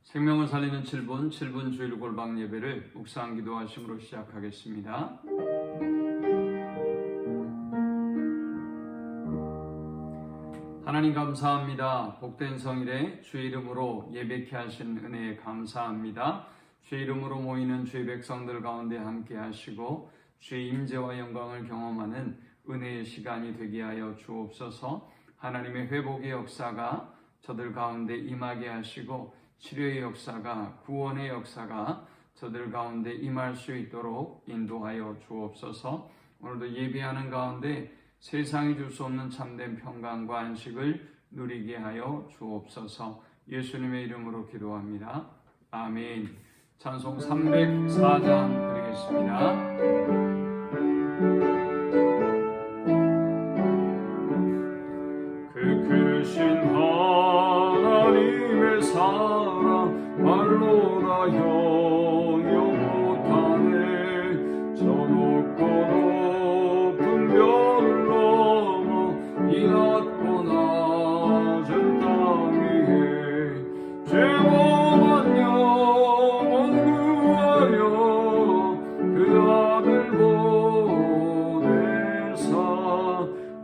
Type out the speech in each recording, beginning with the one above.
생명을 살리는 7분 주일 골방 예배를 묵상 기도하심으로 시작하겠습니다. 하나님 감사합니다. 복된 성일에 주의 이름으로 예배케 하신 은혜에 감사합니다. 주의 이름으로 모이는 주의 백성들 가운데 함께 하시고 주의 임재와 영광을 경험하는 은혜의 시간이 되게 하여 주옵소서. 하나님의 회복의 역사가 저들 가운데 임하게 하시고 치료의 역사가, 구원의 역사가 저들 가운데 임할 수 있도록 인도하여 주옵소서. 오늘도 예배하는 가운데 세상이 줄 수 없는 참된 평강과 안식을 누리게 하여 주옵소서. 예수님의 이름으로 기도합니다. 아멘. 찬송 304장 드리겠습니다. 그 크신 하나님의 사랑 말로 다 형용 못하네. 저 높고 높은 별 넘어 이 낮고 낮은 땅 위에 죄범한 영혼 구하려 그 아들 보내사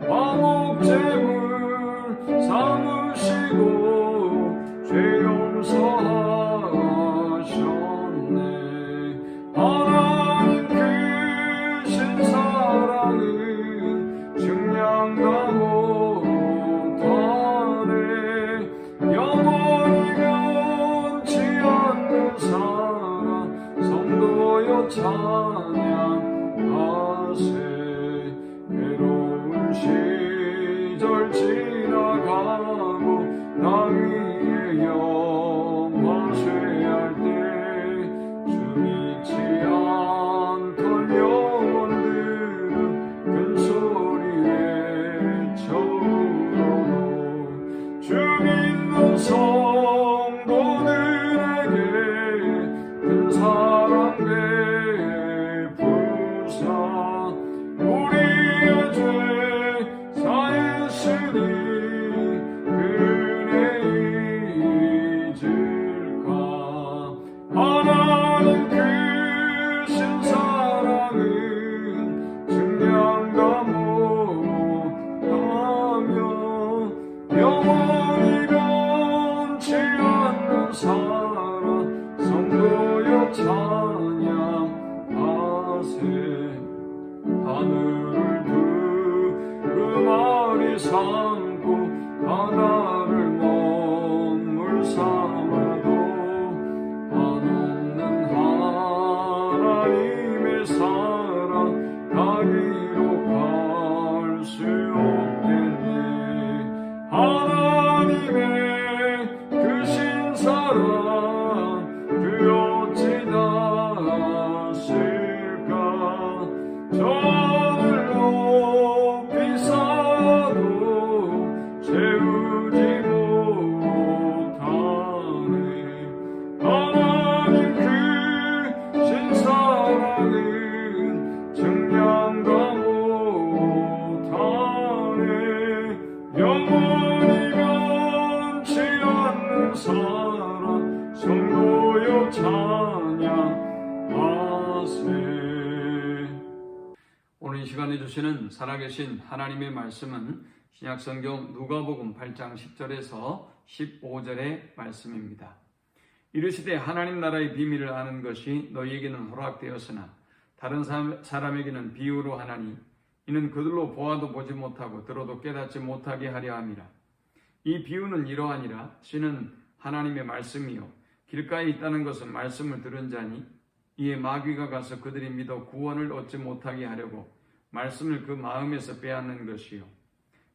화목 제물 삼으시고 죄 용서하셨네. 하나님 크신 사랑은 증량다 못하네. 영원히 변치 않는 사랑 성도여 찬양하세. 괴로운 시절 지나가고 나 위에 영화 쇠할 때 주 믿지 않던 영혼들은 큰 소리 외쳐울어도 주 믿는 성도들에게 큰 사랑 베푸사 우리의 죄 사했으니 하나님 크신 사랑은 증량다 못하며 영원히 변치 않는 사랑 성도여 찬양하세. 하늘을 두루마리 삼고 바다를 먹물 삼아도 하나님의 사랑 다 기록할 수 없겠네. 하나님의 크신 사랑 그 어찌 다쓸까. 저를 높이 쌓아도 채우지 못하네. 하나님 크신 사랑은 증량다 못하네. 영원히 변치 않는 사랑 성도여 찬양하세. 오늘 이 시간에 주시는 살아계신 하나님의 말씀은 신약성경 누가복음 8장 10절에서 15절의 말씀입니다. 이르시되 하나님 나라의 비밀을 아는 것이 너희에게는 허락되었으나 다른 사람에게는 비유로 하나니 이는 그들로 보아도 보지 못하고 들어도 깨닫지 못하게 하려 함이라. 이 비유는 이러하니라. 씨는 하나님의 말씀이요 길가에 있다는 것은 말씀을 들은 자니 이에 마귀가 가서 그들이 믿어 구원을 얻지 못하게 하려고 말씀을 그 마음에서 빼앗는 것이요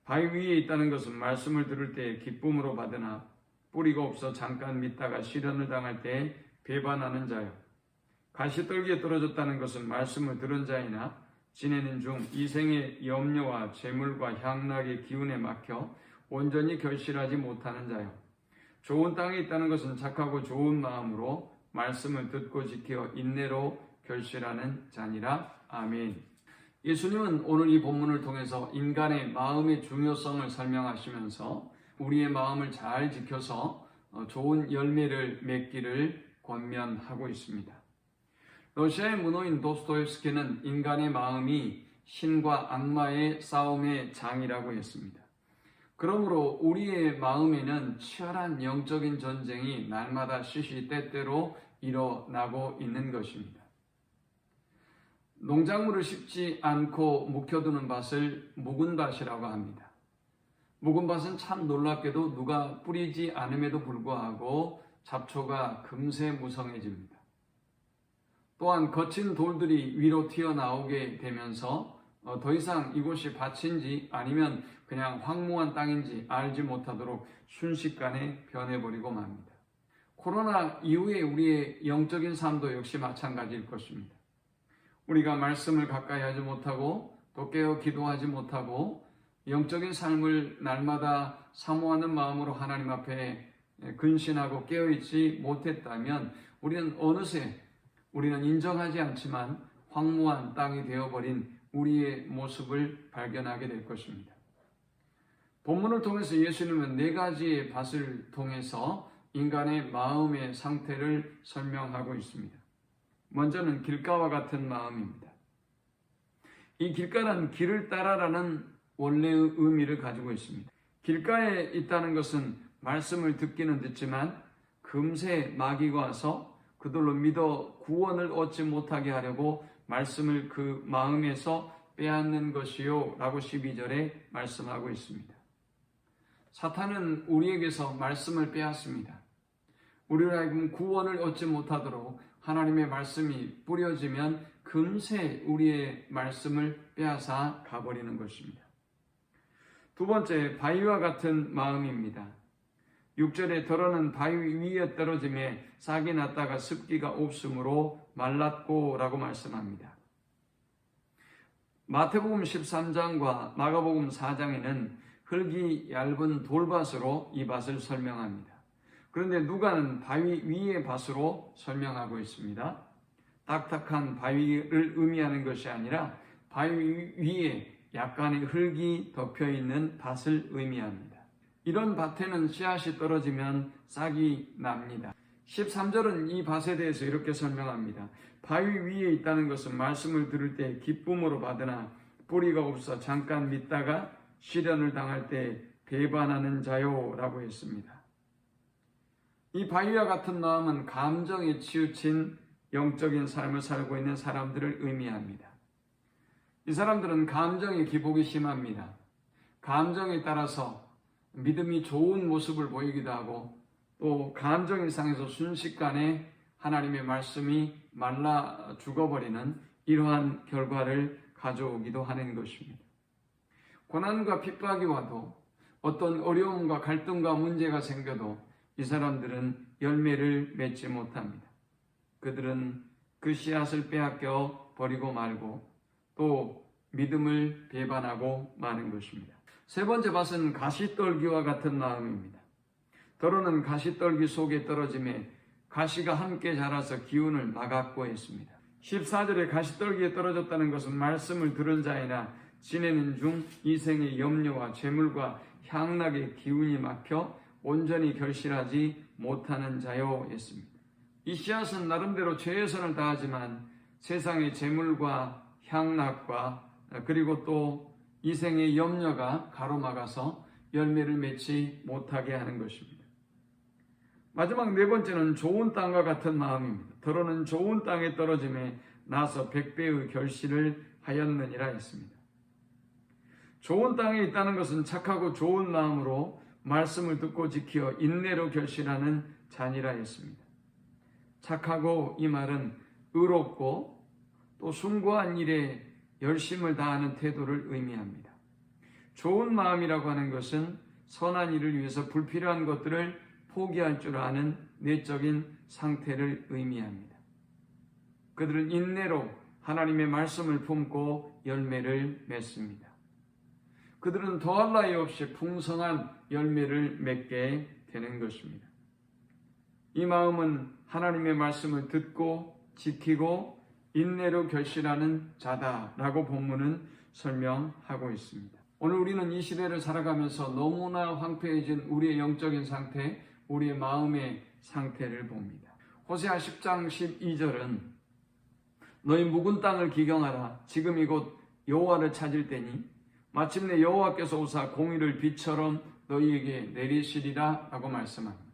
바위 위에 있다는 것은 말씀을 들을 때에 기쁨으로 받으나 뿌리가 없어 잠깐 믿다가 시련을 당할 때에 배반하는 자요. 가시떨기에 떨어졌다는 것은 말씀을 들은 자이나 지내는 중 이생의 염려와 재물과 향락의 기운에 막혀 온전히 결실하지 못하는 자요. 좋은 땅에 있다는 것은 착하고 좋은 마음으로 말씀을 듣고 지켜 인내로 결실하는 자니라. 아멘. 예수님은 오늘 이 본문을 통해서 인간의 마음의 중요성을 설명하시면서 우리의 마음을 잘 지켜서 좋은 열매를 맺기를 권면하고 있습니다. 러시아의 문호인 도스토옙스키는 인간의 마음이 신과 악마의 싸움의 장이라고 했습니다. 그러므로 우리의 마음에는 치열한 영적인 전쟁이 날마다 시시때때로 일어나고 있는 것입니다. 농작물을 심지 않고 묵혀두는 밭을 묵은 밭이라고 합니다. 묵은 밭은 참 놀랍게도 누가 뿌리지 않음에도 불구하고 잡초가 금세 무성해집니다. 또한 거친 돌들이 위로 튀어나오게 되면서 더 이상 이곳이 밭인지 아니면 그냥 황무한 땅인지 알지 못하도록 순식간에 변해버리고 맙니다. 코로나 이후에 우리의 영적인 삶도 역시 마찬가지일 것입니다. 우리가 말씀을 가까이 하지 못하고 또 깨어 기도하지 못하고 영적인 삶을 날마다 사모하는 마음으로 하나님 앞에 근신하고 깨어있지 못했다면 우리는 어느새 우리는 인정하지 않지만 황무한 땅이 되어버린 우리의 모습을 발견하게 될 것입니다. 본문을 통해서 예수님은 4가지의 밭을 통해서 인간의 마음의 상태를 설명하고 있습니다. 먼저는 길가와 같은 마음입니다. 이 길가는 길을 따라라는 원래의 의미를 가지고 있습니다. 길가에 있다는 것은 말씀을 듣기는 듣지만 금세 마귀가 와서 그들로 믿어 구원을 얻지 못하게 하려고 말씀을 그 마음에서 빼앗는 것이요 라고 12절에 말씀하고 있습니다. 사탄은 우리에게서 말씀을 빼앗습니다. 우리로 하여금 구원을 얻지 못하도록 하나님의 말씀이 뿌려지면 금세 우리의 말씀을 빼앗아 가버리는 것입니다. 두 번째, 바위와 같은 마음입니다. 6절에 더러는 바위 위에 떨어짐에 싹이 났다가 습기가 없으므로 말랐고 라고 말씀합니다. 마태복음 13장과 마가복음 4장에는 흙이 얇은 돌밭으로 이 밭을 설명합니다. 그런데 누가는 바위 위의 밭으로 설명하고 있습니다. 딱딱한 바위를 의미하는 것이 아니라 바위 위에 약간의 흙이 덮여있는 밭을 의미합니다. 이런 밭에는 씨앗이 떨어지면 싹이 납니다. 13절은 이 밭에 대해서 이렇게 설명합니다. 바위 위에 있다는 것은 말씀을 들을 때 기쁨으로 받으나 뿌리가 없어 잠깐 믿다가 시련을 당할 때 배반하는 자요 라고 했습니다. 이 바위와 같은 마음은 감정에 치우친 영적인 삶을 살고 있는 사람들을 의미합니다. 이 사람들은 감정의 기복이 심합니다. 감정에 따라서 믿음이 좋은 모습을 보이기도 하고 또 감정이 상해서 순식간에 하나님의 말씀이 말라 죽어버리는 이러한 결과를 가져오기도 하는 것입니다. 고난과 핍박이 와도 어떤 어려움과 갈등과 문제가 생겨도 이 사람들은 열매를 맺지 못합니다. 그들은 그 씨앗을 빼앗겨 버리고 말고 또 믿음을 배반하고 마는 것입니다. 세 번째 밭은 가시떨기와 같은 마음입니다. 더러는 가시떨기 속에 떨어짐에 가시가 함께 자라서 기운을 막았고 했습니다. 14절에 가시떨기에 떨어졌다는 것은 말씀을 들은 자이나 지내는 중 이생의 염려와 재물과 향락의 기운이 막혀 온전히 결실하지 못하는 자요 했습니다. 이 씨앗은 나름대로 최선을 다하지만 세상의 재물과 향락과 그리고 또 이생의 염려가 가로막아서 열매를 맺지 못하게 하는 것입니다. 마지막 네 번째는 좋은 땅과 같은 마음입니다. 더러는 좋은 땅에 떨어짐에 나서 100배의 결실을 하였느니라 했습니다. 좋은 땅에 있다는 것은 착하고 좋은 마음으로 말씀을 듣고 지켜 인내로 결실하는 자니라 했습니다. 착하고 이 말은 의롭고 또 숭고한 일에 열심을 다하는 태도를 의미합니다. 좋은 마음이라고 하는 것은 선한 일을 위해서 불필요한 것들을 포기할 줄 아는 내적인 상태를 의미합니다. 그들은 인내로 하나님의 말씀을 품고 열매를 맺습니다. 그들은 더할 나위 없이 풍성한 열매를 맺게 되는 것입니다. 이 마음은 하나님의 말씀을 듣고 지키고 인내로 결실하는 자다라고 본문은 설명하고 있습니다. 오늘 우리는 이 시대를 살아가면서 너무나 황폐해진 우리의 영적인 상태, 우리의 마음의 상태를 봅니다. 호세아 10장 12절은 너희 묵은 땅을 기경하라. 지금 이곳 여호와를 찾을 때니 마침내 여호와께서 오사 공의를 비처럼 너희에게 내리시리라 라고 말씀합니다.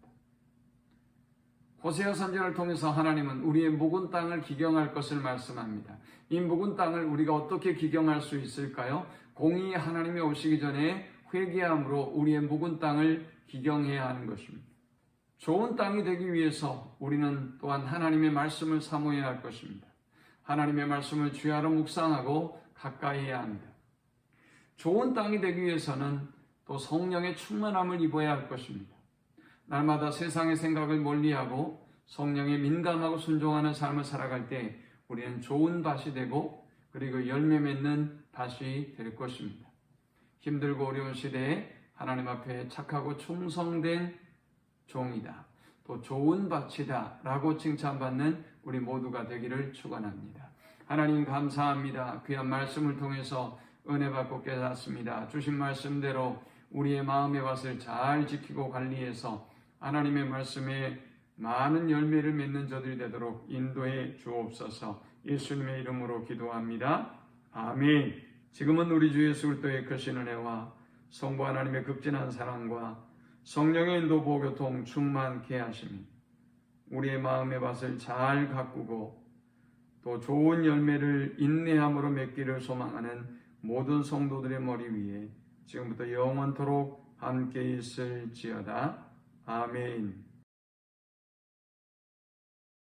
호세아 선지자를 통해서 하나님은 우리의 묵은 땅을 기경할 것을 말씀합니다. 이 묵은 땅을 우리가 어떻게 기경할 수 있을까요? 공의의 하나님이 오시기 전에 회개함으로 우리의 묵은 땅을 기경해야 하는 것입니다. 좋은 땅이 되기 위해서 우리는 또한 하나님의 말씀을 사모해야 할 것입니다. 하나님의 말씀을 주야로 묵상하고 가까이 해야 합니다. 좋은 땅이 되기 위해서는 또 성령의 충만함을 입어야 할 것입니다. 날마다 세상의 생각을 멀리하고 성령에 민감하고 순종하는 삶을 살아갈 때 우리는 좋은 밭이 되고 그리고 열매 맺는 밭이 될 것입니다. 힘들고 어려운 시대에 하나님 앞에 착하고 충성된 종이다. 또 좋은 밭이다 라고 칭찬받는 우리 모두가 되기를 축원합니다. 하나님 감사합니다. 귀한 말씀을 통해서 은혜 받고 깨닫습니다. 주신 말씀대로 우리의 마음의 밭을 잘 지키고 관리해서 하나님의 말씀에 많은 열매를 맺는 저들이 되도록 인도해 주옵소서. 예수님의 이름으로 기도합니다. 아멘. 지금은 우리 주 예수 그리스도의 크신 은혜와 성부 하나님의 극진한 사랑과 성령의 인도 보교통 충만케 하시니 우리의 마음의 밭을 잘 가꾸고 또 좋은 열매를 인내함으로 맺기를 소망하는 모든 성도들의 머리 위에 지금부터 영원토록 함께 있을지어다. 아멘.